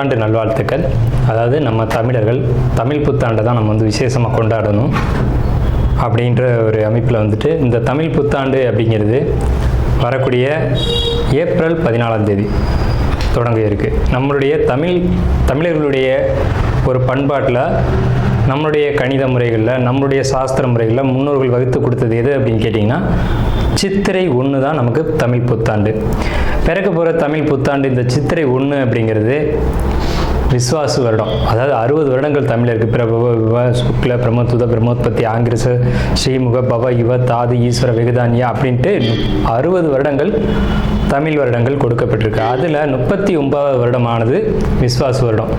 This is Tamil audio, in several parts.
புத்தாண்டு நல்வாழ்த்துக்கள். அதாவது நம்ம தமிழர்கள் தமிழ் புத்தாண்டை தான் நம்ம வந்து விசேஷமாக கொண்டாடணும் அப்படின்ற ஒரு அமைப்பில் வந்துட்டு இந்த தமிழ் புத்தாண்டு அப்படிங்கிறது வரக்கூடிய ஏப்ரல் 14 தொடங்க இருக்குது. நம்மளுடைய தமிழர்களுடைய ஒரு பண்பாட்டில், நம்மளுடைய கணித முறைகளில், நம்மளுடைய சாஸ்திர முறைகளில் முன்னோர்கள் வகுத்து கொடுத்தது எது அப்படின்னு கேட்டிங்கன்னா சித்திரை 1 தான் நமக்கு தமிழ் புத்தாண்டு. பிறக்க போகிற தமிழ் புத்தாண்டு இந்த சித்திரை 1 அப்படிங்கிறது விஸ்வாசு வருடம். அதாவது 60 வருடங்கள் தமிழருக்கு பிரபவ விவ சுக்ல பிரமோத்துத பிரமோத்பத்தி ஆங்கிரச ஸ்ரீமுக பவ யுவ தாது ஈஸ்வர வெகுதானியா அப்படின்ட்டு 60 வருடங்கள் தமிழ் வருடங்கள் கொடுக்கப்பட்டிருக்கு. அதில் 39வது வருடமானது விஸ்வாசு வருடம்.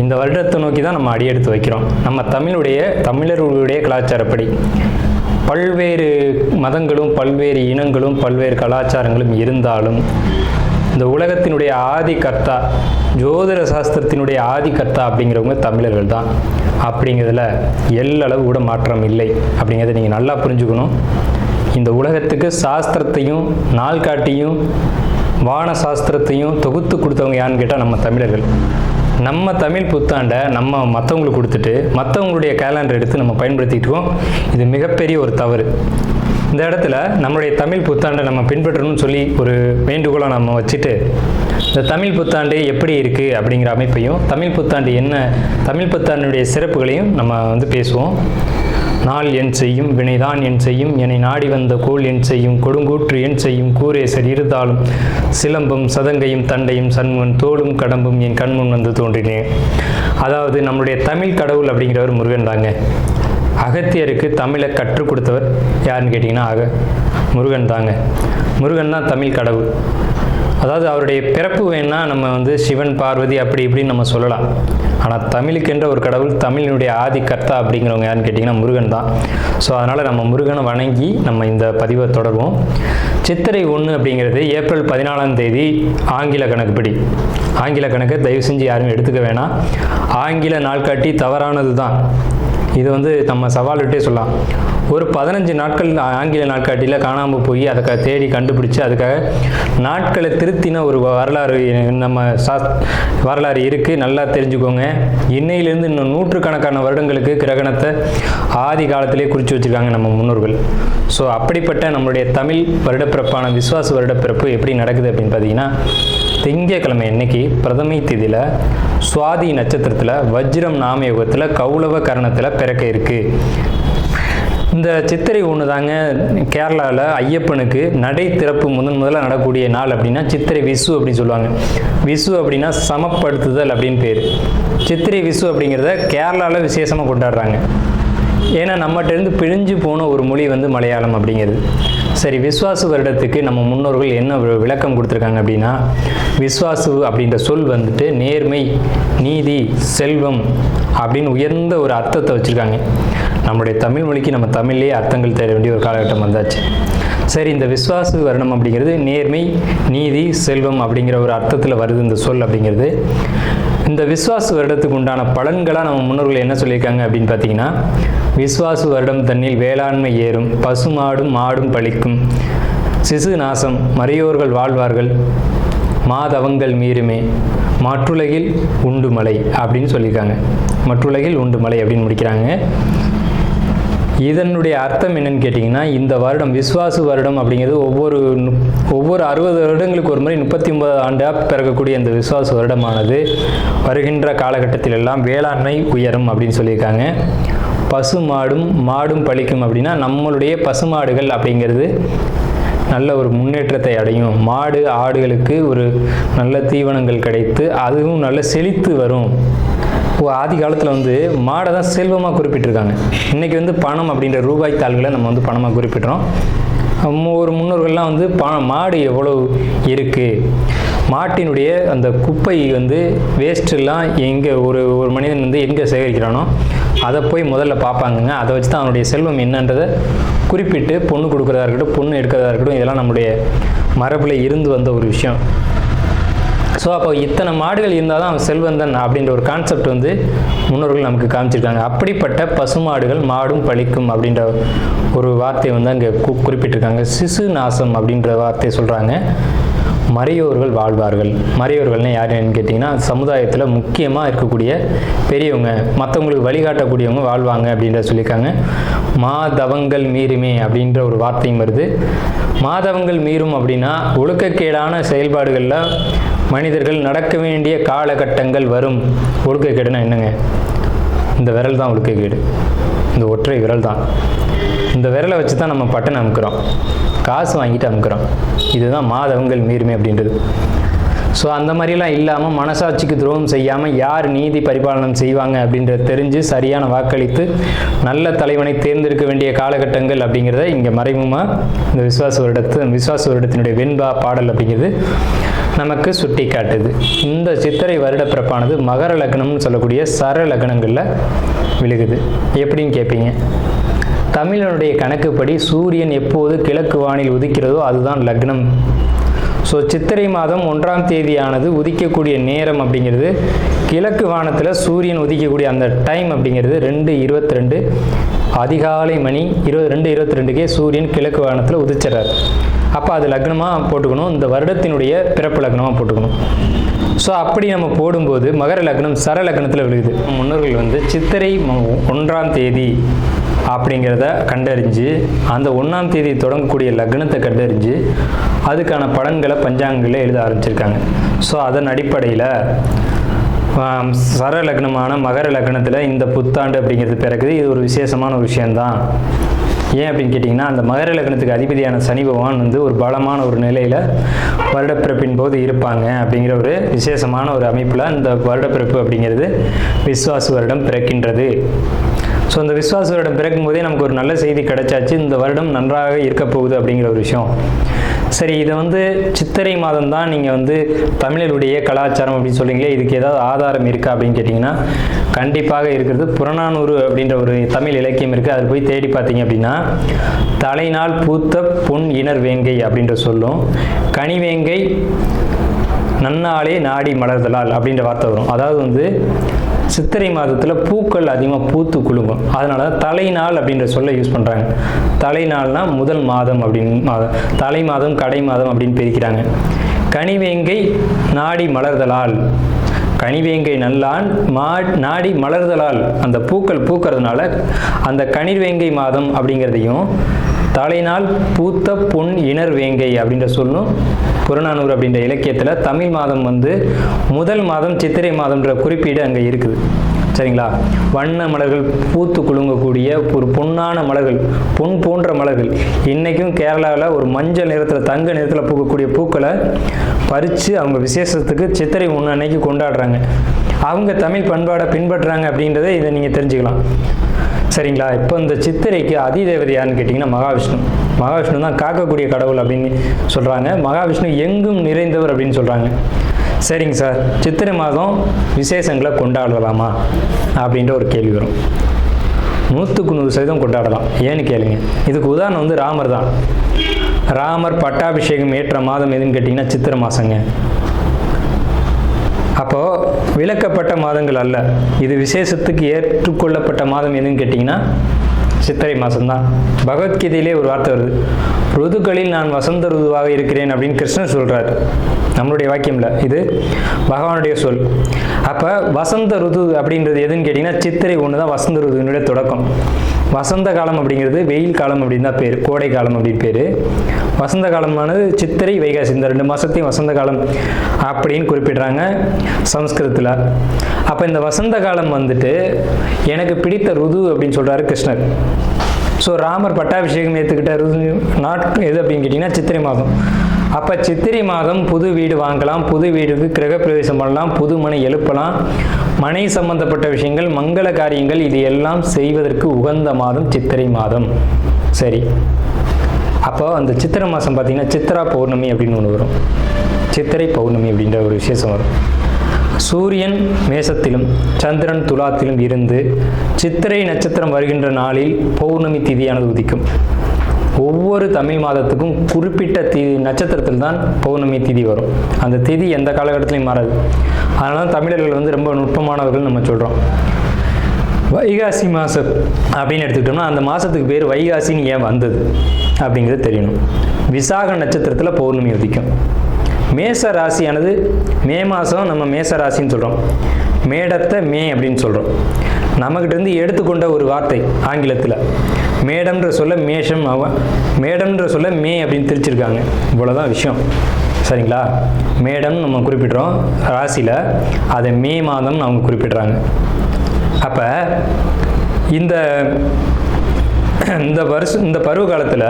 இந்த வருடத்தை நோக்கி தான் நம்ம அடியெடுத்து வைக்கிறோம். நம்ம தமிழர்களுடைய கலாச்சாரப்படி பல்வேறு மதங்களும் பல்வேறு இனங்களும் பல்வேறு கலாச்சாரங்களும் இருந்தாலும் இந்த உலகத்தினுடைய ஆதி கர்த்தா, ஜோதிட சாஸ்திரத்தினுடைய ஆதி கர்த்தா அப்படிங்கிறவங்க தமிழர்கள் தான். அப்படிங்கிறதுல எல்லளவு கூட மாற்றம் இல்லை அப்படிங்கிறத நீங்கள் நல்லா புரிஞ்சுக்கணும். இந்த உலகத்துக்கு சாஸ்திரத்தையும் நாள்காட்டியும் வான சாஸ்திரத்தையும் தொகுத்து கொடுத்தவங்க யாருன்னு கேட்டால் நம்ம தமிழர்கள். நம்ம தமிழ் புத்தாண்டை நம்ம மற்றவங்களுக்கு கொடுத்துட்டு மற்றவங்களுடைய கேலண்டர் எடுத்து நம்ம பயன்படுத்திக்கிட்டு இருக்கோம். இது மிகப்பெரிய ஒரு தவறு. இந்த இடத்துல நம்மளுடைய தமிழ் புத்தாண்டை நம்ம பின்பற்றணும்னு சொல்லி ஒரு வேண்டுகோளை நம்ம வச்சுட்டு இந்த தமிழ் புத்தாண்டு எப்படி இருக்குது அப்படிங்கிற அமைப்பையும், தமிழ் புத்தாண்டு என்ன, தமிழ் புத்தாண்டுடைய சிறப்புகளையும் நம்ம வந்து பேசுவோம். நாள் என் செய்யும் வினைதான் என் செய்யும் என்னை நாடி வந்த கோள் என் செய்யும் கொடுங்கூற்று என் செய்யும் கூரேசர் இருந்தாலும் சிலம்பும் சதங்கையும் தண்டையும் சண்முன் தோளும் கடம்பும் என் கண்முன் வந்து தோன்றினேன். அதாவது நம்மளுடைய தமிழ் கடவுள் அப்படிங்கிறவர் முருகன் தாங்க. அகத்தியருக்கு தமிழை கற்றுக் கொடுத்தவர் யாருன்னு கேட்டிங்கன்னா முருகன் தாங்க. முருகன் தான் தமிழ் கடவுள். அதாவது அவருடைய பிறப்பு வேணால் நம்ம வந்து சிவன் பார்வதி அப்படி இப்படின்னு நம்ம சொல்லலாம். ஆனால் தமிழுக்கென்ற ஒரு கடவுள், தமிழினுடைய ஆதி கர்த்தா அப்படிங்கிறவங்க யாருன்னு கேட்டிங்கன்னா முருகன் தான். ஸோ அதனால் நம்ம முருகனை வணங்கி நம்ம இந்த பதிவை தொடர்வோம். சித்திரை 1 அப்படிங்கிறது ஏப்ரல் 14 ஆங்கில கணக்குப்படி. ஆங்கில கணக்கை தயவு செஞ்சு யாரும் எடுத்துக்க வேணாம். ஆங்கில நாள்காட்டி தவறானது தான். இது வந்து நம்ம சவால்கிட்டே சொல்லலாம். ஒரு 15 நாட்கள் ஆங்கில நாட்காட்டியில் காணாமல் போய் அதை தேடி கண்டுபிடிச்சி அதுக்காக நாட்களை திருத்தின ஒரு வரலாறு நம்ம வரலாறு இருக்குது. நல்லா தெரிஞ்சுக்கோங்க. இன்னையிலேருந்து இன்னும் நூற்றுக்கணக்கான வருடங்களுக்கு கிரகணத்தை ஆதி காலத்திலே குறித்து வச்சுருக்காங்க நம்ம முன்னோர்கள். ஸோ அப்படிப்பட்ட நம்மளுடைய தமிழ் வருடப்பிறப்பான விஸ்வாச வருடப்பிறப்பு எப்படி நடக்குது அப்படின்னு பார்த்தீங்கன்னா, திங்கட்கிழமை அன்னைக்கு பிரதமை திதியில் சுவாதி நட்சத்திரத்தில் வஜ்ரம் நாமயோகத்தில் கௌளவ கரணத்தில் பிறக்க இருக்குது. இந்த சித்திரை 1 தாங்க கேரளாவில் ஐயப்பனுக்கு நடை திறப்பு முதல்ல நடக்கக்கூடிய நாள் அப்படின்னா சித்திரை விசு அப்படின்னு சொல்லுவாங்க. விசு அப்படின்னா சமப்படுத்துதல் அப்படின்னு பேர். சித்திரை விசு அப்படிங்கிறத கேரளாவில் விசேஷமாக கொண்டாடுறாங்க. ஏன்னா நம்மகிட்டேருந்து பிழிஞ்சு போன ஒரு மொழி வந்து மலையாளம் அப்படிங்கிறது. சரி, விஸ்வாசு வருடத்துக்கு நம்ம முன்னோர்கள் என்ன விளக்கம் கொடுத்துருக்காங்க அப்படின்னா, விஸ்வாசு அப்படின்ற சொல் வந்துட்டு நேர்மை, நீதி, செல்வம் அப்படின்னு உயர்ந்த ஒரு அர்த்தத்தை வச்சுருக்காங்க. நம்மளுடைய தமிழ் மொழிக்கு நம்ம தமிழ்லேயே அர்த்தங்கள் தேட வேண்டிய ஒரு காலகட்டம் வந்தாச்சு. சரி, இந்த விஸ்வாசு வருடம் அப்படிங்கிறது நேர்மை, நீதி, செல்வம் அப்படிங்கிற ஒரு அர்த்தத்தில் வருது இந்த சொல் அப்படிங்கிறது. இந்த விஸ்வாசு வருடத்துக்கு உண்டான பலன்களாக நம்ம முன்னோர்கள் என்ன சொல்லியிருக்காங்க அப்படின்னு பார்த்தீங்கன்னா, விஸ்வாசு வருடம் தன்னில் வேளாண்மை ஏறும், பசுமாடும் மாடும் பழிக்கும், சிசு நாசம், மறையோர்கள் வாழ்வார்கள், மாதவங்கள் மீறுமே, மற்றுலகில் உண்டு மலை அப்படின்னு சொல்லியிருக்காங்க. மற்றுலகில் உண்டு மலை அப்படின்னு முடிக்கிறாங்க. இதனுடைய அர்த்தம் என்னன்னு கேட்டிங்கன்னா, இந்த வருடம் விஸ்வாசு வருடம் அப்படிங்கிறது ஒவ்வொரு 60 வருடங்களுக்கு ஒரு முறை 39 ஆண்டாக பிறக்கக்கூடிய இந்த விஸ்வாசு வருடமானது வருகின்ற காலகட்டத்தில் எல்லாம் வேளாண்மை உயரும் அப்படின்னு சொல்லியிருக்காங்க. பசு மாடும் பழிக்கும் அப்படின்னா நம்மளுடைய பசுமாடுகள் அப்படிங்கிறது நல்ல ஒரு முன்னேற்றத்தை அடையும். மாடு ஆடுகளுக்கு ஒரு நல்ல தீவனங்கள் கிடைத்து அதுவும் நல்ல செழித்து வரும். ஆதி காலத்தில் வந்து மாடை தான் செல்வமாக குறிப்பிட்டிருக்காங்க. இன்றைக்கி வந்து பணம் அப்படின்ற ரூபாய் தாள்களை நம்ம வந்து பணமாக குறிப்பிட்றோம். ஒரு முன்னோர்கள்லாம் வந்து மாடு எவ்வளோ இருக்குது, மாட்டினுடைய அந்த குப்பை வந்து வேஸ்ட்டெல்லாம் எங்கே ஒரு மனிதன் வந்து எங்கே சேகரிக்கிறானோ அதை போய் முதல்ல பார்ப்பாங்கங்க. அதை வச்சு தான் அவனுடைய செல்வம் என்னன்றதை குறிப்பிட்டு பொண்ணு கொடுக்குறதா இருக்கட்டும், பொண்ணு எடுக்கிறதா இருக்கட்டும், இதெல்லாம் நம்முடைய மரபில் இருந்து வந்த ஒரு விஷயம். ஸோ அப்போ இத்தனை மாடுகள் இருந்தால் தான் அவன் செல்வந்தன் அப்படின்ற ஒரு கான்செப்ட் வந்து முன்னோர்கள் நமக்கு காமிச்சிருக்காங்க. அப்படிப்பட்ட பசுமாடுகள் மாடும் பழிக்கும் அப்படின்ற ஒரு வார்த்தையை வந்து அங்கே குறிப்பிட்டிருக்காங்க. சிசு நாசம் அப்படின்ற வார்த்தையை சொல்கிறாங்க. மறையோர்கள் வாழ்வார்கள். மறையோர்கள்னு யாருன்னு கேட்டிங்கன்னா சமுதாயத்தில் முக்கியமாக இருக்கக்கூடிய பெரியவங்க, மற்றவங்களுக்கு வழிகாட்டக்கூடியவங்க வாழ்வாங்க அப்படின்ற சொல்லியிருக்காங்க. மாதவங்கள் மீறுமே அப்படின்ற ஒரு வார்த்தையும் வருது. மாதவங்கள் மீறும் அப்படின்னா ஒழுக்கக்கேடான செயல்பாடுகளில் மனிதர்கள் நடக்க வேண்டிய காலகட்டங்கள் வரும். ஒழுக்கக்கேடுனா என்னங்க? இந்த விரல் தான் ஒழுக்கக்கேடு, இந்த ஒற்றை விரல் தான். இந்த விரலை வச்சு தான் நம்ம பட்டன் அமுக்கிறோம், காசு வாங்கிட்டு அமுக்கிறோம். இதுதான் மாதவங்கள் மீறுமே அப்படின்றது. ஸோ அந்த மாதிரிலாம் இல்லாமல் மனசாட்சிக்கு துரோகம் செய்யாமல் யார் நீதி பரிபாலனம் செய்வாங்க அப்படின்றத தெரிஞ்சு சரியான வாக்களித்து நல்ல தலைவனை தேர்ந்தெடுக்க வேண்டிய காலகட்டங்கள் அப்படிங்கிறத இங்கே மறைமுகமாக இந்த விசுவாச வருடத்தினுடைய வெண்பா பாடல் அப்படிங்கிறது நமக்கு சுட்டி காட்டுது. இந்த சித்திரை வருட பிறப்பானது மகர லக்னம்னு சொல்லக்கூடிய சர லக்னங்களில் விழுகுது. எப்படின்னு கேட்பீங்க. தமிழனுடைய கணக்குப்படி சூரியன் எப்போது கிழக்கு வானில் உதிக்கிறதோ அதுதான் லக்னம். ஸோ சித்திரை மாதம் 1ஆம் தேதியானது உதிக்கக்கூடிய நேரம் அப்படிங்கிறது கிழக்கு வானத்தில் சூரியன் உதிக்கக்கூடிய அந்த டைம் அப்படிங்கிறது 2:22 அதிகாலை மணி 2:22க்கே சூரியன் கிழக்கு வானத்தில் உதிச்சிடறாரு. அப்போ அது லக்னமாக போட்டுக்கணும், இந்த வருடத்தினுடைய பிறப்பு லக்னமாக போட்டுக்கணும். ஸோ அப்படி நம்ம போடும்போது மகர லக்னம் சர லக்னத்தில் விழுகுது. முன்னோர்கள் சித்திரை 1ஆம் தேதி அப்படிங்கிறத கண்டறிஞ்சு அந்த 1ஆம் தேதி தொடங்கக்கூடிய லக்னத்தை கண்டறிஞ்சு அதுக்கான பலன்களை பஞ்சாங்கங்களில் எழுத ஆரம்பிச்சிருக்காங்க. ஸோ அதன் அடிப்படையில் சர லக்னமான மகர லக்னத்தில் இந்த புத்தாண்டு அப்படிங்கிறது பிறகுது. இது ஒரு விசேஷமான ஒரு விஷயந்தான். ஏன் அப்படின்னு கேட்டிங்கன்னா, அந்த மகர லக்னத்துக்கு அதிபதியான சனி பகவான் ஒரு பலமான ஒரு நிலையில் வருடப்பிறப்பின் போது இருப்பாங்க அப்படிங்கிற ஒரு விசேஷமான ஒரு அமைப்பில் இந்த வருடப்பிறப்பு அப்படிங்கிறது விஸ்வாச வருடம் பிறக்கின்றது. ஸோ இந்த விஸ்வாச வருடம் பிறக்கும் போதே நமக்கு ஒரு நல்ல செய்தி கிடைச்சாச்சு, இந்த வருடம் நன்றாக இருக்க போகுது அப்படிங்கிற ஒரு விஷயம். சரி, இதை சித்திரை மாதம் தான் நீங்கள் தமிழருடைய கலாச்சாரம் அப்படின்னு சொல்கிறீங்களே, இதுக்கு ஏதாவது ஆதாரம் இருக்கா அப்படின்னு கேட்டிங்கன்னா கண்டிப்பாக இருக்கிறது. புறநானூறு அப்படின்ற ஒரு தமிழ் இலக்கியம் இருக்குது. அதில் போய் தேடி பார்த்தீங்க அப்படின்னா தலைநாள் பூத்த பொன் இணர் வேங்கை அப்படின்ற சொல்லும், கனிவேங்கை நன்னாளே நாடி மலர்தலால் அப்படின்ற வார்த்தை வரும். அதாவது சித்திரை மாதத்தில் பூக்கள் அதிகமாக பூத்து குலுங்கும். அதனால தலைநாள் அப்படின்ற சொல்ல யூஸ் பண்ணுறாங்க. தலைநாள்னா முதல் மாதம் அப்படின்னு தலை மாதம் கடை மாதம் அப்படின்னு பிரிக்கிறாங்க. கனிவேங்கை நாடி மலர்தலால், கனிவேங்கை நல்லான் நாடி மலர்தலால், அந்த பூக்கள் பூக்கிறதுனால அந்த கனிவேங்கை மாதம் அப்படிங்கிறதையும் தலைநாள் பூத்த பொன் இணர் வேங்கை அப்படின்ற சொல்லும் புறநானூறு அப்படின்ற இலக்கியத்தில் தமிழ் மாதம் முதல் மாதம் சித்திரை மாதம்ன்ற குறிப்பீடு அங்கே இருக்குது. சரிங்களா? வண்ண மலர்கள் பூத்து குலுங்கக்கூடிய ஒரு பொன்னான மலர்கள், பொன் போன்ற மலர்கள். இன்றைக்கும் கேரளாவில் ஒரு மஞ்சள் நிறத்தில் தங்க நிறத்தில் பூக்கக்கூடிய பூக்களை பறித்து அவங்க விசேஷத்துக்கு சித்திரை 1 அன்னைக்கு கொண்டாடுறாங்க. அவங்க தமிழ் பண்பாடை பின்பற்றுறாங்க அப்படின்றத இதை நீங்கள் தெரிஞ்சுக்கலாம். சரிங்களா? இப்போ இந்த சித்திரைக்கு அதிதேவதை யாருன்னு கேட்டிங்கன்னா மகாவிஷ்ணு. மகாவிஷ்ணு தான் காக்கக்கூடிய கடவுள் அப்படின்னு சொல்கிறாங்க. மகாவிஷ்ணு எங்கும் நிறைந்தவர் அப்படின்னு சொல்கிறாங்க. சரிங்க சார், சித்திரை மாதம் விசேஷங்களை கொண்டாடலாமா அப்படின்ற ஒரு கேள்வி வரும். 100% கொண்டாடலாம். ஏன்னு கேளுங்க. இதுக்கு உதாரணம் ராமர் தான். ராமர் பட்டாபிஷேகம் ஏற்ற மாதம் எதுன்னு கேட்டிங்கன்னா சித்திரை மாதங்க. அப்போது விலக்கப்பட்ட மாதங்கள் அல்ல, இது விசேஷத்துக்கு ஏற்றுக்கொள்ளப்பட்ட மாதம் எதுன்னு கேட்டிங்கன்னா சித்திரை மாதம்தான். பகவத்கீதையிலே ஒரு வார்த்தை வருது, ருதுக்களில் நான் வசந்த ருதுவாக இருக்கிறேன் அப்படின்னு கிருஷ்ணன் சொல்கிறார். நம்மளுடைய வாக்கியம்ல, இது பகவானுடைய சொல். அப்போ வசந்த ருது அப்படின்றது எதுன்னு கேட்டிங்கன்னா சித்திரை 1 தான் வசந்த ருதுனுடைய தொடக்கம். வசந்த காலம் அப்படிங்கிறது வெயில் காலம் அப்படின்னு தான் பேர், கோடை காலம் அப்படின்னு பேர். வசந்த காலமானது சித்திரை வைகாசி, இந்த 2 மாதத்தையும் வசந்த காலம் அப்படின்னு குறிப்பிடுறாங்க சமஸ்கிருதத்தில். அப்போ இந்த வசந்த காலம் எனக்கு பிடித்த ருது அப்படின்னு சொல்கிறாரு கிருஷ்ணர். ஸோ ராமர் பட்டாபிஷேகம் ஏற்றுக்கிட்ட ருது எது அப்படின்னு கேட்டிங்கன்னா சித்திரை மாதம். அப்போ சித்திரை மாதம் புது வீடு வாங்கலாம், புது வீடுக்கு கிரகப்பிரவேசம் பண்ணலாம், புது மனை எழுப்பலாம், மனை சம்பந்தப்பட்ட விஷயங்கள், மங்கள காரியங்கள் இது எல்லாம் செய்வதற்கு உகந்த மாதம் சித்திரை மாதம். சரி, அப்போ அந்த சித்திரை மாதம் பார்த்திங்கன்னா சித்ரா பௌர்ணமி அப்படின்னு ஒன்று வரும். சித்திரை பௌர்ணமி அப்படின்ற ஒரு விசேஷம் வரும். சூரியன் மேசத்திலும் சந்திரன் துலாத்திலும் இருந்து சித்திரை நட்சத்திரம் வருகின்ற நாளில் பௌர்ணமி திதியானது உதிக்கும். ஒவ்வொரு தமிழ் மாதத்துக்கும் குறிப்பிட்ட நட்சத்திரத்தில் தான் பௌர்ணமி திதி வரும். அந்த திதி எந்த காலகட்டத்திலையும் மாறாது. அதனால தமிழர்கள் ரொம்ப நுட்பமானவர்கள் நம்ம சொல்கிறோம். வைகாசி மாதம் அப்படின்னு எடுத்துக்கிட்டோம்னா அந்த மாதத்துக்கு பேர் வைகாசின்னு ஏன் வந்தது அப்படிங்கிறது தெரியணும். விசாக நட்சத்திரத்தில் பௌர்ணமி உதிக்கும். மேச ராசியானது மே மாதம் நம்ம மேச ராசின்னு சொல்கிறோம், மேடத்தை மே அப்படின்னு சொல்கிறோம். நம்மக்கிட்டேருந்து எடுத்துக்கொண்ட ஒரு வார்த்தை ஆங்கிலத்தில். மேடம்ன்ற சொல்ல மேஷம், மேடம்ன்ற சொல்ல மே அப்படின்னு திரிச்சிருக்காங்க. இவ்வளோதான் விஷயம், சரிங்களா? மேடம் நம்ம குறிப்பிட்றோம் ராசியில், அதை மே மாதம் அவங்க குறிப்பிட்றாங்க. அப்போ இந்த பருவ காலத்தில்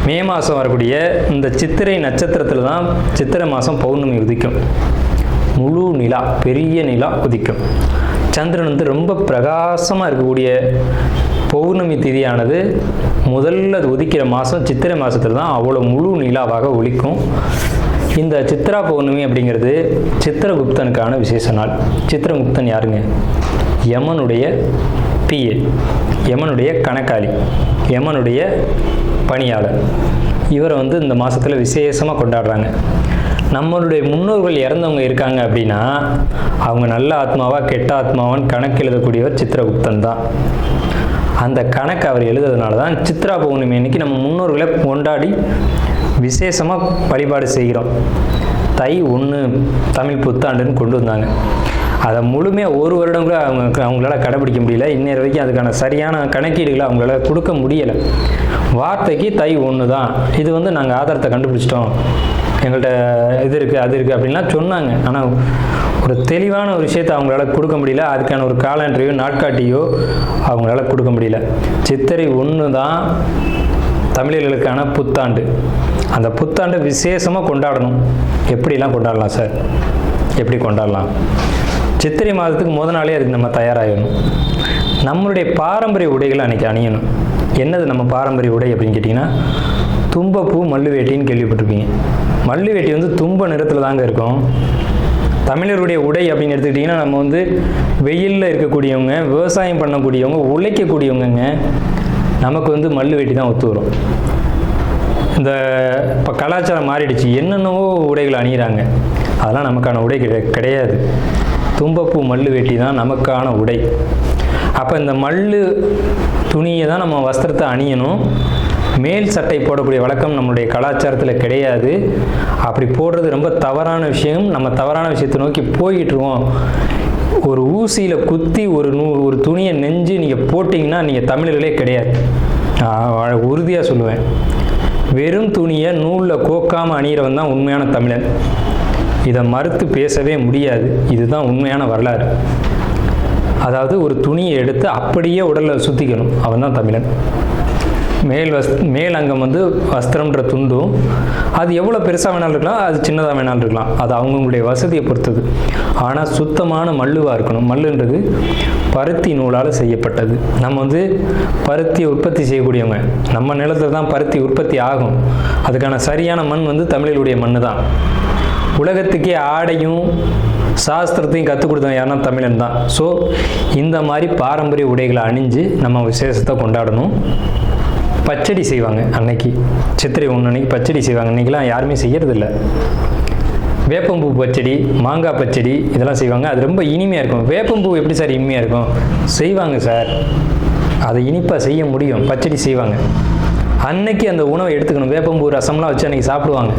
மே மாதம் வரக்கூடிய இந்த சித்திரை நட்சத்திரத்தில் தான் சித்திரை மாதம் பௌர்ணமி உதிக்கும். முழு நிலா, பெரிய நிலா உதிக்கும். சந்திரன் வந்து ரொம்ப பிரகாசமாக இருக்கக்கூடிய பௌர்ணமி திதியானது முதல்ல உதிக்கிற மாதம் சித்திரை மாதத்தில் தான் அவ்வளோ முழு நிலாவாக ஒலிக்கும். இந்த சித்ரா பௌர்ணமி அப்படிங்கிறது சித்திரகுப்தனுக்கான விசேஷ நாள். சித்திரகுப்தன் யாருங்க? யமனுடைய பிஏ, யமனுடைய கணக்காளி, யமனுடைய பணியாளர். இவரை வந்து இந்த மாதத்தில் விசேஷமாக கொண்டாடுறாங்க. நம்மளுடைய முன்னோர்கள் இறந்தவங்க இருக்காங்க அப்படின்னா அவங்க நல்ல ஆத்மாவா கெட்ட ஆத்மாவான்னு கணக்கு எழுதக்கூடியவர் சித்திரகுப்தன் தான். அந்த கணக்கு அவர் எழுதுறதுனால தான் சித்ரா பௌர்ணமி அன்னைக்கு நம்ம முன்னோர்களை கொண்டாடி விசேஷமாக வழிபாடு செய்கிறோம். தை 1 தமிழ் புத்தாண்டுன்னு கொண்டு வந்தாங்க. அதை முழுமையாக ஒரு வருடம் கூட அவங்களால கடைபிடிக்க முடியல. இன்னொரு வரைக்கும் அதுக்கான சரியான கணக்கீடுகளை அவங்களால கொடுக்க முடியலை. வார்த்தைக்கு தை 1 தான், இது வந்து நாங்கள் ஆதாரத்தை கண்டுபிடிச்சிட்டோம், எங்கள்கிட்ட இது இருக்குது அது இருக்குது அப்படின்லாம் சொன்னாங்க. ஆனால் ஒரு தெளிவான ஒரு விஷயத்தை அவங்களால கொடுக்க முடியல. அதுக்கான ஒரு காலண்டரையோ நாட்காட்டியோ அவங்களால கொடுக்க முடியல. சித்திரை 1 தான் தமிழர்களுக்கான புத்தாண்டு. அந்த புத்தாண்டை விசேஷமாக கொண்டாடணும். எப்படிலாம் கொண்டாடலாம் சார்? எப்படி கொண்டாடலாம்? சித்திரை மாதத்துக்கு முத நாளே அதுக்கு நம்ம தயாராகணும். நம்மளுடைய பாரம்பரிய உடைகளை அன்றைக்கி அணியணும். என்னது நம்ம பாரம்பரிய உடை அப்படின்னு கேட்டிங்கன்னா, தும்பப்பூ மல்லு வேட்டின்னு கேள்விப்பட்டிருப்பீங்க. மல்லு வேட்டி வந்து தும்ப நிறத்தில் தாங்க இருக்கும். தமிழருடைய உடை அப்படின்னு எடுத்துக்கிட்டிங்கன்னா, நம்ம வந்து வெயிலில் இருக்கக்கூடியவங்க, விவசாயம் பண்ணக்கூடியவங்க, உழைக்கக்கூடியவங்க, நமக்கு வந்து மல்லு வேட்டி தான் ஒத்து வரும். இந்த இப்போ கலாச்சாரம் மாறிடுச்சு, என்னென்னவோ உடைகள் அணிகிறாங்க. அதெல்லாம் நமக்கான உடை கிடையாது. தும்பப்பூ மல்லு வேட்டி தான் நமக்கான உடை. அப்போ இந்த மல்லு துணியை தான் நம்ம வஸ்திரத்தை அணியணும். மேல் சட்டை போடக்கூடிய வழக்கம் நம்மளுடைய கலாச்சாரத்தில் கிடையாது. அப்படி போடுறது ரொம்ப தவறான விஷயம். நம்ம தவறான விஷயத்தை நோக்கி போய்கிட்டுருவோம். ஒரு ஊசியில் குத்தி ஒரு துணியை நெஞ்சு நீங்கள் போட்டிங்கன்னா நீங்கள் தமிழர்களே கிடையாது. உறுதியாக சொல்லுவேன். வெறும் துணியை நூலில் கோக்காமல் அணிகிறவன் தான் உண்மையான தமிழன். இதை மறுத்து பேசவே முடியாது. இதுதான் உண்மையான வரலாறு. அதாவது ஒரு துணியை எடுத்து அப்படியே உடலில் சுற்றிக்கணும், அவன் தான் தமிழன். மேல் அங்கம் வந்து வஸ்திரம்ன்ற துண்டும், அது எவ்வளோ பெருசாக வேணாலும் இருக்கலாம், அது சின்னதாக வேணாலும் இருக்கலாம். அது அவங்களுடைய வசதியை பொறுத்தது. ஆனால் சுத்தமான மல்லுவாக இருக்கணும். மல்லுன்றது பருத்தி நூலால் செய்யப்பட்டது. நம்ம வந்து பருத்தியை உற்பத்தி செய்யக்கூடியவங்க. நம்ம நிலத்தில் தான் பருத்தி உற்பத்தி ஆகும். அதுக்கான சரியான மண் வந்து தமிழர்களுடைய மண் தான். உலகத்துக்கே ஆடையும் சாஸ்திரத்தையும் கற்றுக் கொடுத்தவங்க யாருன்னா தமிழன் தான். ஸோ இந்த மாதிரி பாரம்பரிய உடைகளை அணிஞ்சு நம்ம விசேஷத்தை கொண்டாடணும். பச்சடி செய்வாங்க அன்னைக்கு, சித்திரை 1 அன்னைக்கு பச்சடி செய்வாங்க. இன்றைக்கெலாம் யாருமே செய்யறதில்ல. வேப்பம்பூ பச்சடி, மாங்காய் பச்சடி இதெல்லாம் செய்வாங்க. அது ரொம்ப இனிமையாக இருக்கும். வேப்பம்பூ எப்படி சார் இனிமையாக இருக்கும்? செய்வாங்க சார், அதை இனிப்பாக செய்ய முடியும். பச்சடி செய்வாங்க. அன்னைக்கு அந்த உணவை எடுத்துக்கணும். வேப்பம்பூ ரசம்லாம் வச்சு அன்றைக்கி சாப்பிடுவாங்க.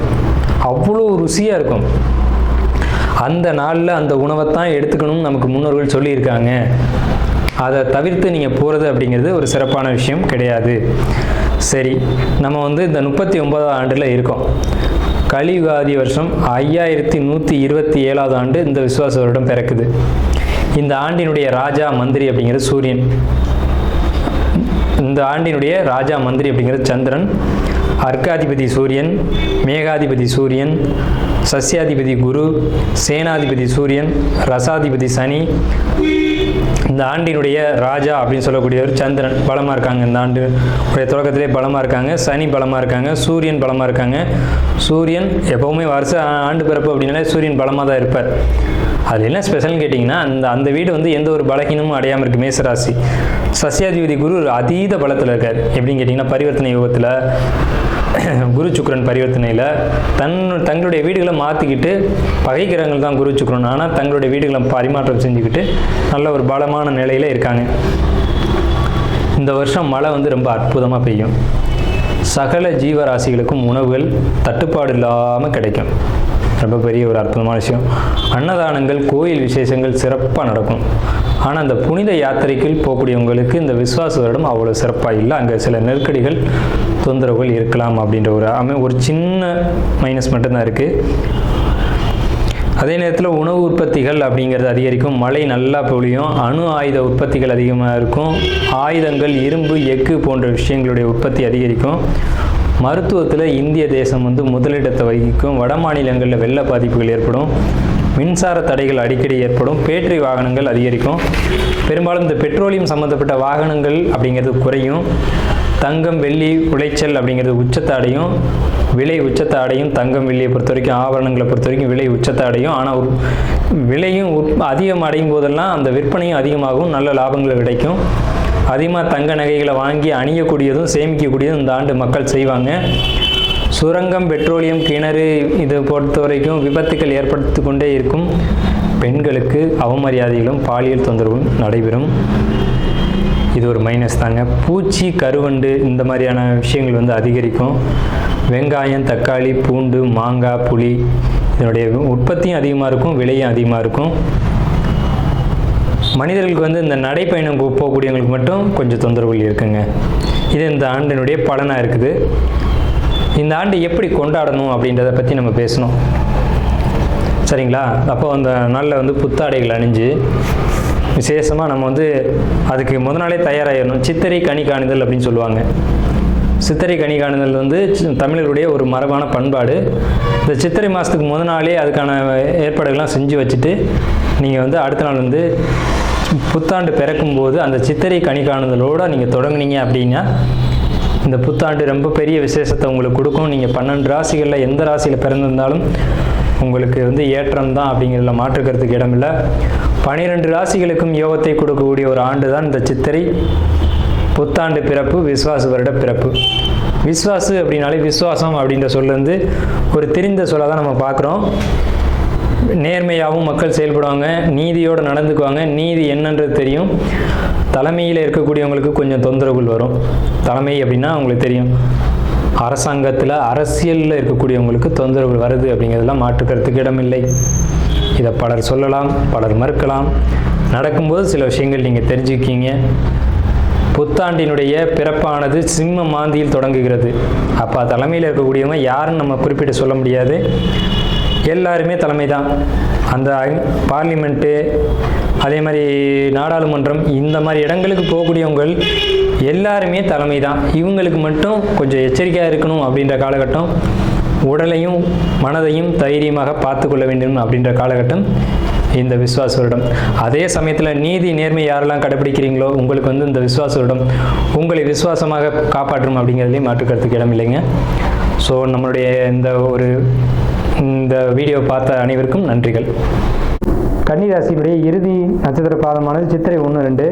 அவ்வளோ ருசியாக இருக்கும். அந்த நாளில் அந்த உணவை தான் எடுத்துக்கணும்னு நமக்கு முன்னோர்கள் சொல்லியிருக்காங்க. அதை தவிர்த்து நீங்கள் போகிறது அப்படிங்கிறது ஒரு சிறப்பான விஷயம் கிடையாது. சரி, நம்ம வந்து இந்த 39ஆவது ஆண்டில் இருக்கோம். கலியுகாதி வருஷம் 5127ஆவது ஆண்டு இந்த விசுவாச வருடம் பிறக்குது. இந்த ஆண்டினுடைய ராஜா மந்திரி அப்படிங்கிறது சூரியன். இந்த ஆண்டினுடைய ராஜா மந்திரி அப்படிங்கிறது சந்திரன். அர்க்காதிபதி சூரியன், மேகாதிபதி சூரியன், சஸ்யாதிபதி குரு, சேனாதிபதி சூரியன், ரசாதிபதி சனி. இந்த ஆண்டினுடைய ராஜா அப்படின்னு சொல்லக்கூடியவர் சந்திரன் பலமாக இருக்காங்க. இந்த ஆண்டு தொடக்கத்திலே பலமாக இருக்காங்க. சனி பலமாக இருக்காங்க. சூரியன் பலமாக இருக்காங்க. சூரியன் எப்போவுமே வருஷ ஆண்டு பிறப்பு அப்படின்னாலே சூரியன் பலமாக தான் இருப்பார். அது என்ன ஸ்பெஷல்னு கேட்டிங்கன்னா, அந்த வீடு வந்து எந்த ஒரு பலகீனமும் அடையாமல் இருக்குது. மேசராசி. சஸ்யாதிபதி குரு அதீத பலத்தில் இருக்கார். எப்படின்னு கேட்டிங்கன்னா, பரிவர்த்தனை யோகத்தில் குரு சுக்கிரன் பரிவர்த்தனையில் தங்களுடைய வீடுகளை மாற்றிக்கிட்டு, பகைக்கிறவங்கள் தான் குரு சுக்கிரன், ஆனால் தங்களுடைய வீடுகளை பரிமாற்றம் செஞ்சுக்கிட்டு நல்ல ஒரு பலமான நிலையில் இருக்காங்க. இந்த வருஷம் மழை வந்து ரொம்ப அற்புதமாக பெய்யும். சகல ஜீவராசிகளுக்கும் உணவுகள் தட்டுப்பாடு இல்லாமல் கிடைக்கும். ரொம்ப பெரிய ஒரு அற்புதமான விஷயம். அன்னதானங்கள், கோயில் விசேஷங்கள் சிறப்பாக நடக்கும். ஆனால் அந்த புனித யாத்திரைக்குள் போகக்கூடியவங்களுக்கு இந்த விஸ்வாச வருடம் அவ்வளோ சிறப்பாக இல்லை. அங்கே சில நெருக்கடிகள், தொந்தரவுகள் இருக்கலாம் அப்படின்ற ஒரு சின்ன மைனஸ் மட்டும்தான் இருக்குது. அதே நேரத்தில் உணவு உற்பத்திகள் அப்படிங்கிறது அதிகரிக்கும். மழை நல்லா பொழியும். அணு ஆயுத உற்பத்திகள் அதிகமாக இருக்கும். ஆயுதங்கள், இரும்பு, எஃகு போன்ற விஷயங்களுடைய உற்பத்தி அதிகரிக்கும். மருத்துவத்தில் இந்திய தேசம் முதலிடத்தை வகிக்கும். வட மாநிலங்களில் வெள்ள பாதிப்புகள் ஏற்படும். மின்சார தடைகள் அடிக்கடி ஏற்படும். பேட்டரி வாகனங்கள் அதிகரிக்கும். பெரும்பாலும் இந்த பெட்ரோலியம் சம்மந்தப்பட்ட வாகனங்கள் அப்படிங்கிறது குறையும். தங்கம், வெள்ளி உளைச்சல் அப்படிங்கிறது உச்சத்தை அடையும். விலை உச்சத்தை அடையும். தங்கம், வெள்ளியை பொறுத்த வரைக்கும், ஆபரணங்களை பொறுத்த வரைக்கும் விலை உச்சத்தை அடையும். ஆனால் விலையும் அதிகம் அடையும் போதெல்லாம் அந்த விற்பனையும் அதிகமாகும். நல்ல லாபங்கள் கிடைக்கும். அதிகமாக தங்க நகைகளை வாங்கி அணியக்கூடியதும் சேமிக்கக்கூடியதும் இந்த ஆண்டு மக்கள் செய்வாங்க. சுரங்கம், பெட்ரோலியம், கிணறு இதை பொறுத்த வரைக்கும் விபத்துக்கள் ஏற்படுத்தி கொண்டே இருக்கும். பெண்களுக்கு அவமரியாதைகளும் பாலியல் தொந்தரவும் நடைபெறும். இது ஒரு மைனஸ் தாங்க. பூச்சி, கருவண்டு இந்த மாதிரியான விஷயங்கள் அதிகரிக்கும். வெங்காயம், தக்காளி, பூண்டு, மாங்காய், புளி இதனுடைய உற்பத்தியும் அதிகமாக இருக்கும். விலையும் அதிகமாக இருக்கும். மனிதர்களுக்கு இந்த நடைப்பயணம் போகக்கூடியவங்களுக்கு மட்டும் கொஞ்சம் தொந்தரவுகள் இருக்குங்க. இது இந்த ஆண்டினுடைய பலனாக இருக்குது. இந்த ஆண்டு எப்படி கொண்டாடணும் அப்படின்றத பற்றி நம்ம பேசணும், சரிங்களா? அப்போ அந்த நாளில் புத்தாடைகள் அணிஞ்சு விசேஷமாக நம்ம அதுக்கு முத நாளே தயாராகிடணும். சித்திரை கனி காணுதல் அப்படின்னு சொல்லுவாங்க. சித்திரை கனி காணுதல் தமிழர்களுடைய ஒரு மரபான பண்பாடு. இந்த சித்திரை மாதத்துக்கு முத நாளே அதுக்கான ஏற்பாடுகள்லாம் செஞ்சு வச்சுட்டு நீங்கள் அடுத்த நாள் புத்தாண்டு பிறக்கும்போது அந்த சித்திரை கனி காணுதலோடு நீங்கள் தொடங்குனீங்க அப்படின்னா இந்த புத்தாண்டு ரொம்ப பெரிய விசேஷத்தை உங்களுக்கு கொடுக்கும். நீங்கள் 12 ராசிகளில் எந்த ராசியில் பிறந்திருந்தாலும் உங்களுக்கு ஏற்றம் தான் அப்படிங்கிறதுல மாற்றுக்கிறதுக்கு இடமில்லை. 12 ராசிகளுக்கும் யோகத்தை கொடுக்கக்கூடிய ஒரு ஆண்டு தான் இந்த சித்திரை புத்தாண்டு பிறப்பு, விஸ்வாச வருட பிறப்பு. விஸ்வாசு அப்படின்னாலே விஸ்வாசம் அப்படின்ற சொல்ல ஒரு தெரிந்த சொல்ல தான் நம்ம பார்க்குறோம். நேர்மையாகவும் மக்கள் செயல்படுவாங்க, நீதியோடு நடந்துக்குவாங்க. நீதி என்னன்றது தெரியும். தலைமையில் இருக்கக்கூடியவங்களுக்கு கொஞ்சம் தொந்தரவுகள் வரும். தலைமை அப்படின்னா உங்களுக்கு தெரியும், அரசாங்கத்தில் அரசியலில் இருக்கக்கூடியவங்களுக்கு தொந்தரவுகள் வருது அப்படிங்கிறதெல்லாம் மாற்றுக்கிறதுக்கு இடமில்லை. இதை பலர் சொல்லலாம், பலர் மறுக்கலாம். நடக்கும்போது சில விஷயங்கள் நீங்கள் தெரிஞ்சுக்கிங்க. புத்தாண்டினுடைய பிறப்பானது சிம்ம மாந்தியில் தொடங்குகிறது. அப்போ தலைமையில் இருக்கக்கூடியவங்க யாருன்னு நம்ம குறிப்பிட்டு சொல்ல முடியாது. எல்லாருமே தலைமை தான். அந்த பார்லிமெண்ட்டு, அதே மாதிரி நாடாளுமன்றம், இந்த மாதிரி இடங்களுக்கு போகக்கூடியவங்க எல்லாருமே தலைமை தான். இவங்களுக்கு மட்டும் கொஞ்சம் எச்சரிக்கையாக இருக்கணும் அப்படின்ற காலகட்டம். உடலையும் மனதையும் தைரியமாக பார்த்து கொள்ள வேண்டும் அப்படின்ற காலகட்டம் இந்த விஸ்வாச வருடம். அதே சமயத்தில் நீதி, நேர்மை யாரெல்லாம் கடைபிடிக்கிறீங்களோ உங்களுக்கு இந்த விஸ்வாச வருடம் உங்களை விசுவாசமாக காப்பாற்றும் அப்படிங்கிறதுலையும் மாற்றுக்கிறதுக்கு இடம் இல்லைங்க. ஸோ நம்மளுடைய இந்த வீடியோ பார்த்த அனைவருக்கும் நன்றிகள். கன்னி ராசியினுடைய இறுதி நட்சத்திர பாதமானது சித்திரை 1, 2.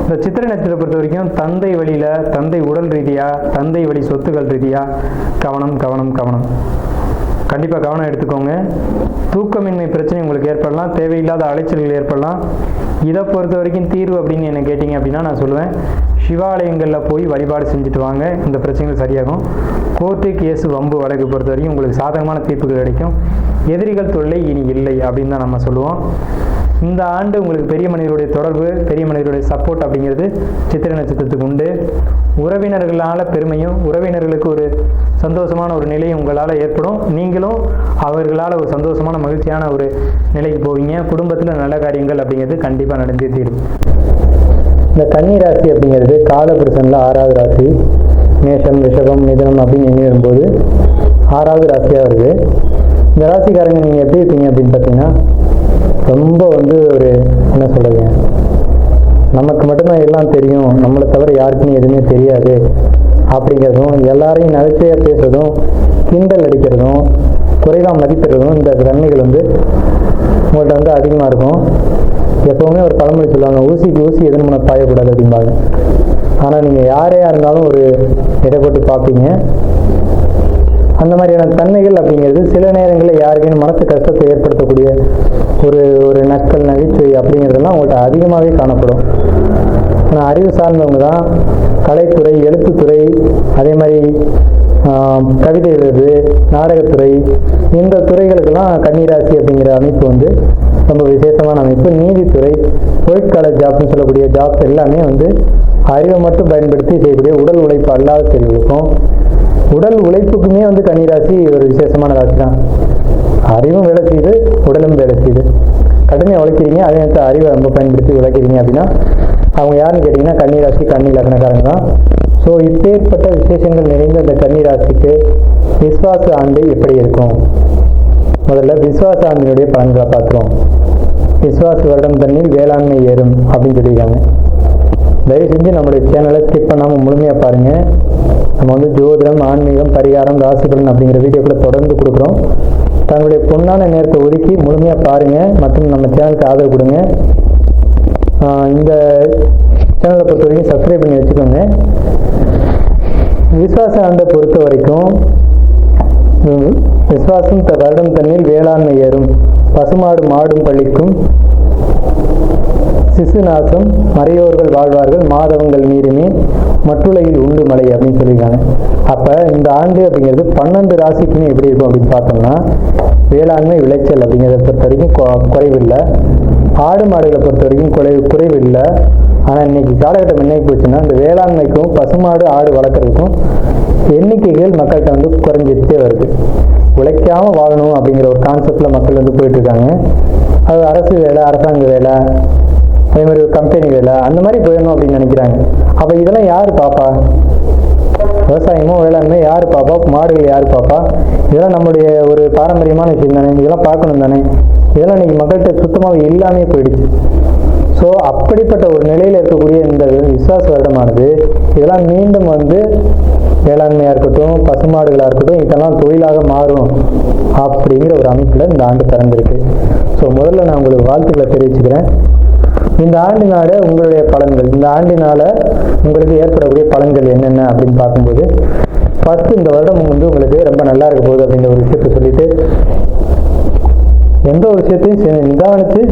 இந்த சித்திரை நட்சத்திரத்தை பொறுத்த வரைக்கும் தந்தை வழியில், தந்தை உடல் ரீதியாக, தந்தை வழி சொத்துக்கள் ரீதியாக கவனம் கவனம் கவனம் கண்டிப்பாக கவனம் எடுத்துக்கோங்க. தூக்கமின்மை பிரச்சனை உங்களுக்கு ஏற்படலாம். தேவையில்லாத அலைச்சல்கள் ஏற்படலாம். இதை பொறுத்த வரைக்கும் தீர்வு அப்படின்னு என்ன கேட்டிங்க அப்படின்னா நான் சொல்லுவேன், சிவாலயங்களில் போய் வழிபாடு செஞ்சுட்டு வாங்க. இந்த பிரச்சனைகள் சரியாகும். கோர்ட்டு, கேஸு, வம்பு வழக்கு பொறுத்த வரைக்கும் உங்களுக்கு சாதகமான தீர்ப்புகள் கிடைக்கும். எதிரிகள் தொல்லை இனி இல்லை அப்படின்னு தான் நம்ம சொல்லுவோம். இந்த ஆண்டு உங்களுக்கு பெரிய மனிதருடைய தொடர்பு, பெரிய மனிதருடைய சப்போர்ட் அப்படிங்கிறது சித்திரை நட்சத்திரத்துக்கு உண்டு. உறவினர்களால் பெருமையும், உறவினர்களுக்கு ஒரு சந்தோஷமான ஒரு நிலையும் உங்களால் ஏற்படும். நீங்களும் அவர்களால் ஒரு சந்தோஷமான மகிழ்ச்சியான ஒரு நிலைக்கு போவீங்க. குடும்பத்தில் நல்ல காரியங்கள் அப்படிங்கிறது கண்டிப்பாக நடந்தே தீரும். இந்த கன்னி ராசி அப்படிங்கிறது காலபுருஷனில் 6வது ராசி. மேஷம், ரிஷபம், மிதுனம் அப்படின்னு எண்ணி வரும்போது 6வது ராசியாக வருது. இந்த ராசிக்காரங்க நீங்கள் எப்படி இருப்பீங்க அப்படின்னு பார்த்தீங்கன்னா ரொம்ப ஒரு என்ன சொல்கிறது, நமக்கு மட்டும்தான் எல்லாம் தெரியும், நம்மளை தவிர யாருக்குன்னு எதுவுமே தெரியாது அப்படிங்கிறதும், எல்லாரையும் நகைச்சுவையாக பேசுறதும், கிண்டல் அடிக்கிறதும், குறைவாக மதிப்பிடுறதும் இந்த தன்மைகள் உங்கள்கிட்ட அதிகமாக இருக்கும். எப்போவுமே ஒரு பழமொழி சொல்லுவாங்க, ஊசிக்கு ஊசி எதுவும் நம்ம பாயக்கூடாது அப்படிம்பாங்க. ஆனால் நீங்கள் யாரையாக இருந்தாலும் ஒரு எடை போட்டு பார்ப்பீங்க. அந்த மாதிரியான தன்மைகள் அப்படிங்கிறது சில நேரங்களில் யாருக்கையும் மனசு கஷ்டத்தை ஏற்படுத்தக்கூடிய ஒரு நக்கல், நகைச்சுவை அப்படிங்கிறதெல்லாம் உங்கள்கிட்ட அதிகமாகவே காணப்படும். ஆனால் அறிவு சார்ந்தவங்க தான் கலைத்துறை, எழுத்துத்துறை, அதே மாதிரி கவிதை எழுது, நாடகத்துறை, இந்த துறைகளுக்கெல்லாம் கன்னிராசி அப்படிங்கிற அமைப்பு வந்து ரொம்ப விசேஷமான அமைப்பு. நீதித்துறை, ஒயிட் காலர் ஜாப்னு சொல்லக்கூடிய ஜாப்ஸ் எல்லாமே வந்து அறிவை மட்டும் பயன்படுத்தி செய்யக்கூடிய உடல் உழைப்பு அல்லாத தெரிவிக்கும். உடல் உழைப்புக்குமே வந்து கன்னிராசி ஒரு விசேஷமான ராசி தான். அறிவும் வேலை செய்யுது, உடலும் வேலை செய்யுது. கடுமையாக உழைக்கிறீங்க, அதே நேரத்தில் அறிவை ரொம்ப பயன்படுத்தி உழைக்கிறீங்க அப்படின்னா அவங்க யாருன்னு கேட்டிங்கன்னா கன்னிராசி, கன்னி லக்னக்காரங்க தான். ஸோ இப்பேற்பட்ட விசேஷங்கள் நிறைந்த இந்த கன்னிராசிக்கு விஸ்வாச ஆண்டு எப்படி இருக்கும்? முதல்ல விஸ்வாச ஆண்டினுடைய பலன்களை பார்க்குறோம். விஸ்வாச வருடம் தண்ணீர் வேளாண்மை ஏறும் அப்படின்னு சொல்லியிருக்காங்க. தயவு செஞ்சு நம்மளுடைய சேனலை ஸ்கிப் பண்ணாமல் முழுமையாக பாருங்கள். நம்ம வந்து ஜோதிடம், ஆன்மீகம், பரிகாரம், ராசிபலன் அப்படிங்கிற வீடியோக்களை தொடர்ந்து கொடுக்குறோம். தன்னுடைய பொன்னான நேரத்தை ஒதுக்கி முழுமையாக பாருங்கள் மற்றும் நம்ம சேனலுக்கு ஆதரவு கொடுங்க. இந்த சேனலை பொறுத்த வரைக்கும் சப்ஸ்கிரைப் பண்ணி வச்சுக்கோங்க. விஸ்வாச ஆண்டை பொறுத்த வரைக்கும் விஸ்வாசம் வருடம் தண்ணீர் வேளாண்மை ஏறும், பசுமாடு மாடும் பள்ளிக்கும், சிசு நாசம் மறையோர்கள் வாழ்வார்கள், மாதவங்கள் மீறுமே மற்றுலகில் உண்டு மலை அப்படின்னு சொல்லியிருக்காங்க. அப்போ இந்த ஆண்டு அப்படிங்கிறது 12 ராசிக்குமே எப்படி இருக்கும் அப்படின்னு பார்த்தோம்னா வேளாண்மை விளைச்சல் அப்படிங்கிறத பொறுத்த வரைக்கும் குறைவில்லை. ஆடு மாடுகளை பொறுத்த வரைக்கும் குறைவில்லை. ஆனால் இன்னைக்கு காலகட்டம் என்ன போச்சுன்னா இந்த வேளாண்மைக்கும் பசுமாடு ஆடு வளர்க்குறதுக்கும் எண்ணிக்கைகள் மக்கள்கிட்ட வந்து குறைஞ்சிட்டே வருது. உழைக்காமல் வாழணும் அப்படிங்கிற ஒரு கான்செப்டில் மக்கள் வந்து போயிட்டுருக்காங்க. அது அரசு வேலை, அரசாங்க வேலை, அதே மாதிரி ஒரு கம்பெனி வேலை, அந்த மாதிரி போயிடணும் அப்படின்னு நினைக்கிறாங்க. அப்போ இதெல்லாம் யார் பாப்பா? விவசாயமோ வேளாண்மை யார் பாப்பா? மாடுகள் யார் பாப்பா? இதெல்லாம் நம்மளுடைய ஒரு பாரம்பரியமான விஷயம் தானே, இதெல்லாம் பார்க்கணும் தானே. இதெல்லாம் இன்னைக்கு மக்கள்கிட்ட சுத்தமாக இல்லாமே போயிடுச்சு. ஸோ அப்படிப்பட்ட ஒரு நிலையில் இருக்கக்கூடிய இந்த விஸ்வாச வருடமானது இதெல்லாம் மீண்டும் வந்து வேளாண்மையாக இருக்கட்டும், பசுமாடுகளாக இருக்கட்டும், இதெல்லாம் தொழிலாக மாறும் அப்படிங்கிற ஒரு அமைப்பில் இந்த ஆண்டு திறந்திருக்கு. ஸோ முதல்ல நான் உங்களுக்கு வாழ்த்துக்களை தெரிவிச்சுக்கிறேன். இந்த ஆண்டினால உங்களுடைய பலன்கள், இந்த ஆண்டினால உங்களுக்கு ஏற்படக்கூடிய பலன்கள் என்னென்ன அப்படின்னு பார்க்கும்போது ஃபர்ஸ்ட் இந்த வருடம் வந்து உங்களுக்கு ரொம்ப நல்லா இருக்க போகுது அப்படின்ற ஒரு விஷயத்த சொல்லிட்டு எந்த ஒரு விஷயத்தையும் நிதானித்து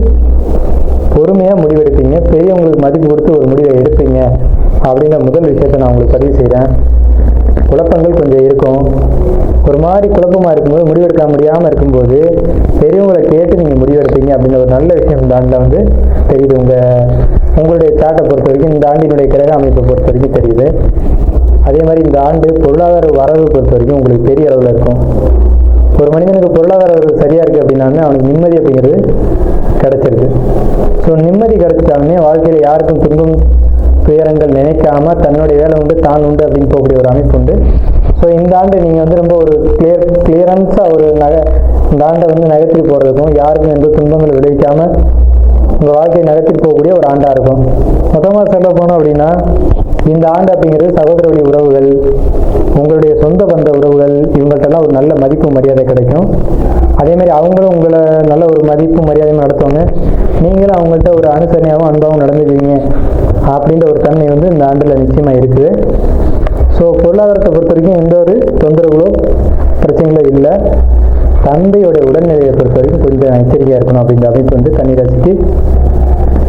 பொறுமையாக முடிவெடுப்பீங்க, பெரியவங்களுக்கு மதிப்பு கொடுத்து ஒரு முடிவை எடுப்பீங்க அப்படின்ற முதல் விஷயத்தை நான் உங்களுக்கு பதிவு செய்கிறேன். குழப்பங்கள் கொஞ்சம் இருக்கும். ஒரு மாதிரி குழப்பமாக இருக்கும்போது முடிவெடுக்க முடியாமல் இருக்கும்போது பெரியவங்களை கேட்டு நீங்கள் முடிவெடுப்பீங்க அப்படின்ற ஒரு நல்ல விஷயம் இந்த ஆண்டில் வந்து தெரியுது. உங்களுடைய சாட்டை பொறுத்த வரைக்கும், இந்த ஆண்டினுடைய கிரக அமைப்பை பொறுத்த வரைக்கும் தெரியுது. அதே மாதிரி இந்த ஆண்டு பொருளாதார வரவு பொறுத்த வரைக்கும் உங்களுக்கு பெரிய அளவில் இருக்கும். ஒரு மனிதனுக்கு பொருளாதார வரவு சரியாக இருக்குது அப்படின்னாலுமே அவனுக்கு நிம்மதி அப்படிங்கிறது கிடைச்சிருக்கு. ஸோ நிம்மதி கிடைச்சிட்டாலுமே வாழ்க்கையில் யாருக்கும் துன்பம் துயரங்கள் நினைக்காம தன்னுடைய வேலை உண்டு தான் உண்டு அப்படின்னு போகக்கூடிய ஒரு அமைப்பு உண்டு. ஸோ இந்த ஆண்டு நீங்கள் வந்து ரொம்ப ஒரு கிளியரன்ஸாக ஒரு இந்த ஆண்டை வந்து நகர்த்தி போடுறதுக்கும் யாருக்கும் எந்த துன்பங்கள் விளைவிக்காமல் உங்கள் வாழ்க்கையை நகர்த்தி போகக்கூடிய ஒரு ஆண்டாக இருக்கும். மொத்தமாக சொல்ல போனோம் அப்படின்னா இந்த ஆண்டு அப்படிங்கிறது சகோதர வழி உறவுகள், உங்களுடைய சொந்த பந்த உறவுகள், இவங்கள்ட்டெல்லாம் ஒரு நல்ல மதிப்பு மரியாதை கிடைக்கும். அதேமாதிரி அவங்களும் உங்களை நல்ல ஒரு மதிப்பு மரியாதையும் நடத்துவாங்க. நீங்களும் அவங்கள்ட்ட ஒரு அனுசரணையாகவும் அன்பாகவும் நடந்துக்குவீங்க அப்படின்ற ஒரு தன்மை வந்து இந்த ஆண்டில் நிச்சயமாக இருக்குது. ஸோ பொருளாதாரத்தை பொறுத்த வரைக்கும் எந்த ஒரு தொந்தரவுகளோ பிரச்சனைகளோ இல்லை. தந்தையோட உடல்நிலையை பொறுத்த வரைக்கும் கொஞ்சம் எச்சரிக்கையாக இருக்கணும் அப்படின்ற அமைப்பு வந்து கன்னிராசிக்கு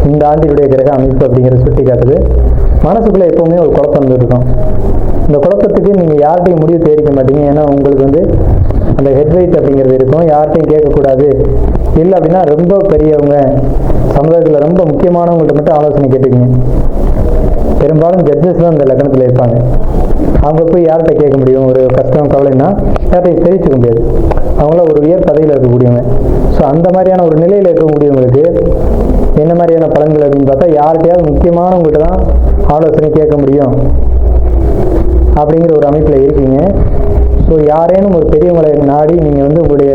இந்த ஆண்டினுடைய கிரக அமைப்பு அப்படிங்கிறத சுட்டி காட்டுது. மனசுக்குள்ளே எப்போவுமே ஒரு குழப்பம் இருக்கும். இந்த குழப்பத்துக்கு நீங்கள் யார்கிட்டையும் முடிவு தெரிவிக்க மாட்டீங்க. ஏன்னா உங்களுக்கு வந்து அந்த ஹெட்வைட் அப்படிங்கிறது இருக்கும். யார்கிட்டையும் கேட்கக்கூடாது. இல்லை அப்படின்னா ரொம்ப பெரியவங்க, சமுதாயத்தில் ரொம்ப முக்கியமானவங்கள்ட்ட மட்டும் ஆலோசனை கேட்டுக்கீங்க. பெரும்பாலும் ஜட்ஜஸ் தான் இந்த லக்னத்தில் இருப்பாங்க. அவங்க போய் யார்கிட்ட கேட்க முடியும்? ஒரு கஷ்டம் கவலைன்னா யார்கிட்டையும் தெரிவிச்சுக்க முடியாது. அவங்களாம் ஒரு உயர் பதவியில் இருக்கக்கூடியவங்க. ஸோ அந்த மாதிரியான ஒரு நிலையில் இருக்கக்கூடியவங்களுக்கு என்ன மாதிரியான பலன்கள் அப்படின்னு பார்த்தா யார்கிட்டையாவது முக்கியமானவங்ககிட்ட தான் ஆலோசனை கேட்க முடியும் அப்படிங்கிற ஒரு அமைப்பில் இருக்கீங்க. ஸோ யாரேனும் ஒரு பெரியவங்களை நாடி நீங்கள் வந்து உங்களுடைய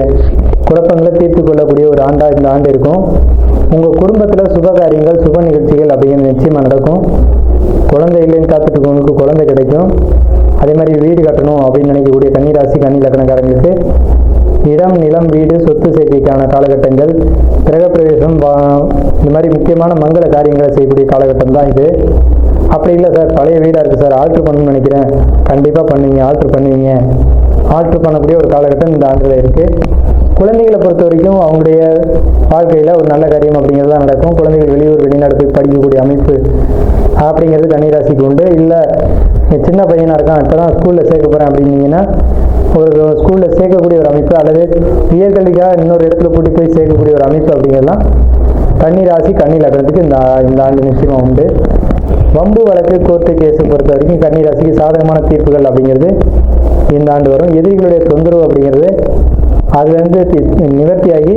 குழப்பங்களை தீர்த்து கொள்ளக்கூடிய ஒரு ஆண்டாக இந்த ஆண்டு இருக்கும். உங்கள் குடும்பத்தில் சுப காரியங்கள், சுப நிகழ்ச்சிகள் அப்படிங்கிறது நிச்சயமாக நடக்கும். குழந்தை இல்லைன்னு காத்துட்டு இருக்கவங்களுக்கு குழந்தை கிடைக்கும். அதே மாதிரி வீடு கட்டணும் அப்படின்னு நினைக்கக்கூடிய கன்னிராசி, கன்னி லக்னக்காரங்களுக்கு இடம், நிலம், வீடு, சொத்து சேர்க்கைக்கான காலகட்டங்கள், கிரகப்பிரவேசம், இந்த மாதிரி முக்கியமான மங்கள காரியங்களை செய்யக்கூடிய காலகட்டம் தான் இது. அப்படி இல்லை சார், பழைய வீடாக இருக்குது சார், ஆல்ட்ரு பண்ணணும்னு நினைக்கிறேன், கண்டிப்பாக பண்ணுவீங்க, ஆல்ட்ரு பண்ணுவீங்க. ஆல்ட்ரு பண்ணக்கூடிய ஒரு காலகட்டம் இந்த ஆண்டில் இருக்குது. குழந்தைகளை பொறுத்த வரைக்கும் அவங்களுடைய வாழ்க்கையில் ஒரு நல்ல காரியம் அப்படிங்கிறது தான் நடக்கும். குழந்தைகள் வெளியூர் வெளிநாடு போய் படிக்கக்கூடிய அமைப்பு அப்படிங்கிறது கன்னிராசிக்கு உண்டு. இல்லை சின்ன பையனாக இருக்கான், இப்போ தான் ஸ்கூலில் சேர்க்க போகிறேன் அப்படின்னீங்கன்னா ஒரு ஸ்கூலில் சேர்க்கக்கூடிய ஒரு அமைப்பு, அல்லது உயர்கல்விக்காக இன்னொரு இடத்துல கூட்டி போய் சேர்க்கக்கூடிய ஒரு அமைப்பு அப்படிங்கிறதுலாம் கன்னிராசி கன்னி லக்னத்துக்கு இந்த ஆண்டு நிச்சயமாக உண்டு. வம்பு வழக்கு கோர்ட்டு கேஸை பொறுத்த வரைக்கும் கன்னிராசிக்கு சாதகமான தீர்ப்புகள் அப்படிங்கிறது இந்த ஆண்டு வரும். எதிரிகளுடைய தொந்தரவு அப்படிங்கிறது அதுலேருந்து நிவர்த்தியாகி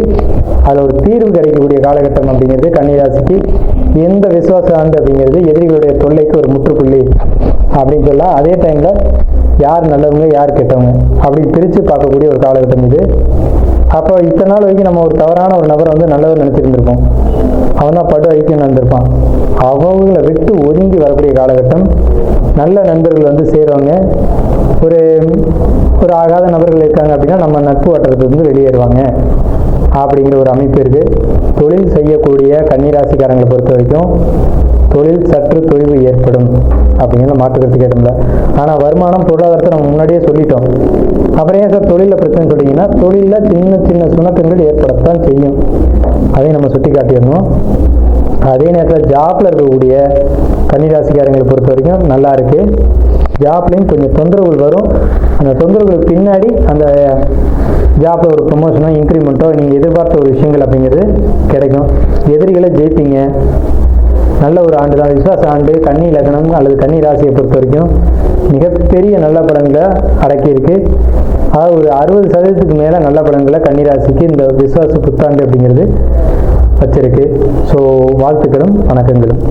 அதில் ஒரு தீர்வு கிடைக்கக்கூடிய காலகட்டம் அப்படிங்கிறது கன்னிராசிக்கு எந்த விசுவாச ஆண்டு அப்படிங்கிறது எதிரிகளுடைய தொல்லைக்கு ஒரு முற்றுப்புள்ளி அப்படின்னு சொல்லலாம். அதே டைமில் யார் நல்லவங்க யார் கெட்டவங்க அப்படின்னு பிரித்து பார்க்கக்கூடிய ஒரு காலகட்டம் இது. அப்போ இத்தனை நாள் வரைக்கும் நம்ம ஒரு தவறான ஒரு நபரை வந்து நல்லவர் நினச்சிருந்துருப்போம், அவன் தான் படு ஐக்கியம் நடந்திருப்பான். அவங்கள விட்டு ஒதுங்கி வரக்கூடிய காலகட்டம். நல்ல நண்பர்கள் வந்து சேருவாங்க. ஒரு ஆகாத நபர்கள் இருக்காங்க அப்படின்னா நம்ம நட்பு வட்டத்திலிருந்து வெளியேறுவாங்க அப்படிங்கிற ஒரு அமைப்பு இருக்குது. தொழில் செய்யக்கூடிய கன்னிராசிக்காரங்களை பொறுத்த வரைக்கும் தொழில் சற்று தொய்வு ஏற்படும் அப்படிங்கிற மாற்றுக்கிறதுக்கு இடமில்ல. ஆனால் வருமானம் பொருளாதாரத்தை நம்ம முன்னாடியே சொல்லிட்டோம். அப்புறம் ஏன் சார் தொழிலில் பிரச்சனை சொல்லிங்கன்னா, தொழிலில் சின்ன சின்ன சுணக்கங்கள் ஏற்படத்தான் செய்யும், அதையும் நம்ம சுட்டி காட்டிடணும். அதே நேரத்தில் ஜாப்பில் இருக்கக்கூடிய கன்னிராசிக்காரங்களை பொறுத்த வரைக்கும் நல்லா இருக்குது. ஜாப்லேயும் கொஞ்சம் தொந்தரவுகள் வரும். அந்த தொந்தரவுகளுக்கு பின்னாடி அந்த ஜாப்பில் ஒரு ப்ரொமோஷனோ இன்க்ரிமெண்ட்டோ நீங்கள் எதிர்பார்த்த ஒரு விஷயங்கள் அப்படிங்கிறது கிடைக்கும். எதிரிகளை ஜெயிப்பீங்க. நல்ல ஒரு ஆண்டு தான், விசுவாச ஆண்டு. கன்னி லக்னம் அல்லது கன்னி ராசியை பொறுத்த வரைக்கும் மிகப்பெரிய நல்ல பலன்களை அடக்கியிருக்கு. அதாவது ஒரு 60% மேலே நல்ல பலன்களை கன்னிராசிக்கு இந்த விசுவாச புத்தாண்டு அப்படிங்கிறது வச்சிருக்கு. ஸோ வாழ்த்துக்களும் வணக்கங்களும்.